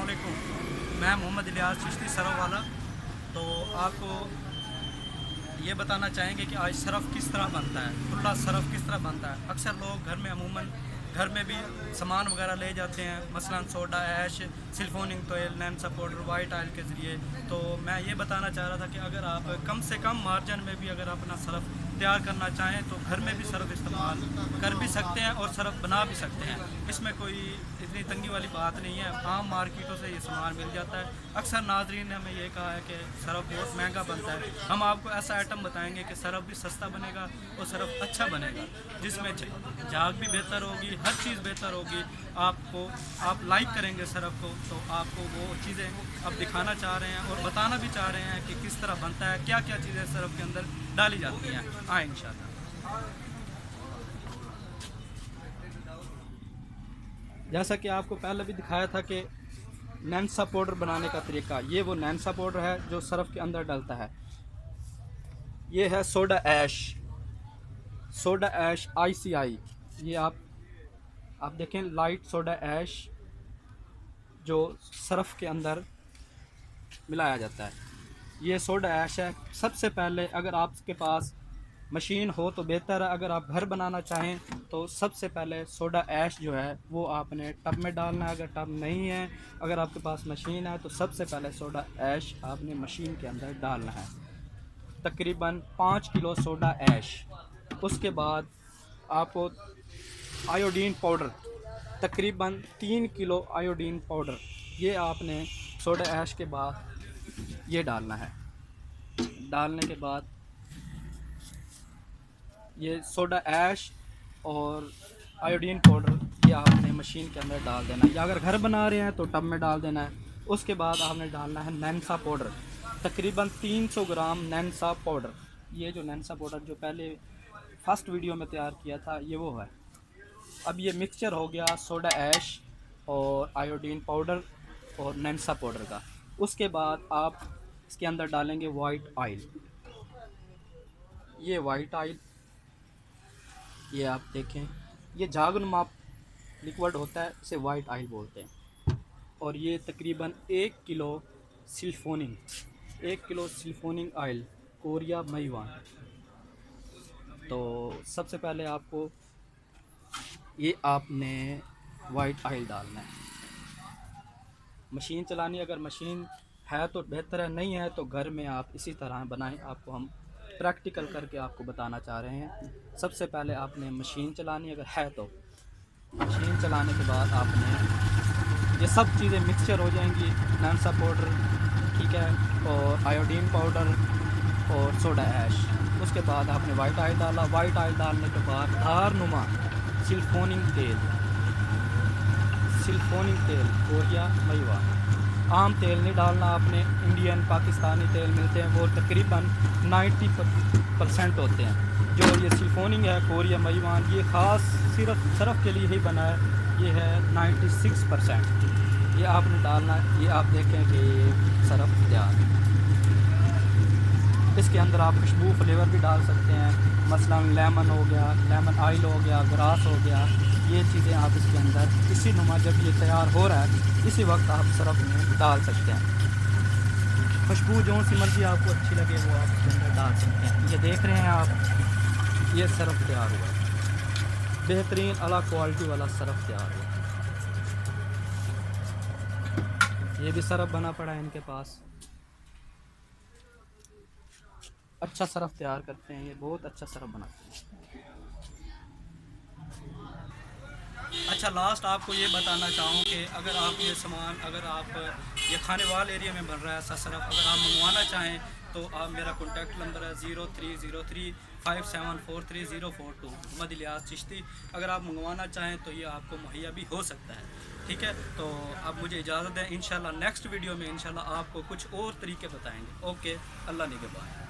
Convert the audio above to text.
अस्सलामुअलैकुम। मैं मोहम्मद इलियास चिश्ती सरफ वाला। तो आपको ये बताना चाहेंगे कि आज सरफ किस तरह बनता है, खुला सरफ किस तरह बनता है। अक्सर लोग घर में अमूमन घर में भी सामान वगैरह ले जाते हैं, मसलन सोडा ऐश, सिल्फोनिक तेल, नैनसा पाउडर, वाइट ऑयल के ज़रिए। तो मैं ये बताना चाह रहा था कि अगर आप कम से कम मार्जिन में भी अगर अपना सरफ तैयार करना चाहें तो घर में भी सरफ इस्तेमाल कर भी सकते हैं और सरफ बना भी सकते हैं। इसमें कोई इतनी तंगी वाली बात नहीं है, आम मार्केटों से ये सामान मिल जाता है। अक्सर नाजरीन ने हमें ये कहा है कि सरफ बहुत महंगा बनता है। हम आपको ऐसा आइटम बताएंगे कि सरफ भी सस्ता बनेगा और सरफ अच्छा बनेगा, जिसमें झाग भी बेहतर होगी, हर चीज़ बेहतर होगी। आपको आप लाइक करेंगे सरफ को तो आपको वो चीज़ें अब दिखाना चाह रहे हैं और बताना भी चाह रहे हैं कि किस तरह बनता है, क्या क्या चीज़ें सरफ के अंदर डाली जाती हैं। हाँ, इंशाल्लाह। जैसा कि आपको पहले भी दिखाया था कि नैनसा पाउडर बनाने का तरीका, ये वो नैनसा पाउडर है जो सरफ के अंदर डलता है। ये है सोडा ऐश ICI। ये आप देखें, लाइट सोडा ऐश जो सरफ के अंदर मिलाया जाता है, ये सोडा ऐश है। सबसे पहले अगर आपके पास मशीन हो तो बेहतर है, अगर आप घर बनाना चाहें तो सबसे पहले सोडा ऐश जो है वो आपने टब में डालना है। अगर टब नहीं है, अगर आपके पास मशीन है तो सबसे पहले सोडा ऐश आपने मशीन के अंदर डालना है, तकरीबन 5 किलो सोडा ऐश। उसके बाद आपको आयोडीन पाउडर, तकरीबन 3 किलो आयोडीन पाउडर, ये आपने सोडा ऐश के बाद ये डालना है। डालने के बाद ये सोडा ऐश और आयोडीन पाउडर ये आपने मशीन के अंदर डाल देना है, या अगर घर बना रहे हैं तो टब में डाल देना है। उसके बाद आपने डालना है नैनसा पाउडर, तकरीबन 300 ग्राम नैनसा पाउडर। ये जो नैनसा पाउडर जो पहले फर्स्ट वीडियो में तैयार किया था ये वो है। अब ये मिक्सचर हो गया सोडा ऐश और आयोडीन पाउडर और नैनसा पाउडर का। उसके बाद आप इसके अंदर डालेंगे वाइट ऑयल। ये वाइट ऑयल, ये आप देखें, ये झागनुमा लिक्विड होता है, इसे वाइट ऑयल बोलते हैं। और ये तकरीबन 1 किलो सिल्फोनिक ऑयल, कोरिया मैवान। तो सबसे पहले आपको ये आपने वाइट ऑयल डालना है। मशीन चलानी, अगर मशीन है तो बेहतर है, नहीं है तो घर में आप इसी तरह बनाएं। आपको हम प्रैक्टिकल करके आपको बताना चाह रहे हैं। सबसे पहले आपने मशीन चलानी, अगर है तो मशीन चलाने के बाद आपने ये सब चीज़ें मिक्सचर हो जाएंगी, नैनसा पाउडर, ठीक है, और आयोडीन पाउडर और सोडा ऐश। उसके बाद आपने वाइट ऑयल डाला। वाइट ऑयल डालने के बाद धारनुमा सिल्फोनिक तेल कोरिया मैवा, आम तेल नहीं डालना आपने। इंडियन पाकिस्तानी तेल मिलते हैं, वो तकरीबन 90% होते हैं। जो ये सिल्फोनिक है कोरिया मैवान, ये ख़ास सिर्फ सरफ के लिए ही बना है, ये है 96%। ये आपने डालना है। ये आप देखें कि सरफ तैयार है। इसके अंदर आप खुशबू फ्लेवर भी डाल सकते हैं, मसलन लेमन हो गया, लेमन ऑयल हो गया, ग्रास हो गया। ये चीज़ें आप इसके अंदर इसी नुमा जब ये तैयार हो रहा है इसी वक्त आप सरफ में डाल सकते हैं। खुशबू जो सी मर्जी आपको अच्छी लगे वो आप इसके अंदर डाल सकते हैं। ये देख रहे हैं आप, ये सरफ तैयार हुआ है, बेहतरीन अला क्वालिटी वाला सरफ तैयार हुआ। ये भी सरफ बना पड़ा है इनके पास, अच्छा सरफ तैयार करते हैं, ये बहुत अच्छा सरफ बनाते हैं। अच्छा, लास्ट आपको ये बताना चाहूँ कि अगर आप ये सामान, अगर आप ये खाने वाले एरिया में बन रहा है ऐसा सरफ, अगर आप मंगवाना चाहें तो आप, मेरा कॉन्टैक्ट नंबर है 030357434042, मोहम्मद इलियास चिश्ती। अगर आप मंगवाना चाहें तो ये आपको मुहैया भी हो सकता है, ठीक है। तो आप मुझे इजाज़त दें, इंशाल्लाह नेक्स्ट वीडियो में इंशाल्लाह आपको कुछ और तरीके बताएंगे। ओके, अल्लाह निगहबान।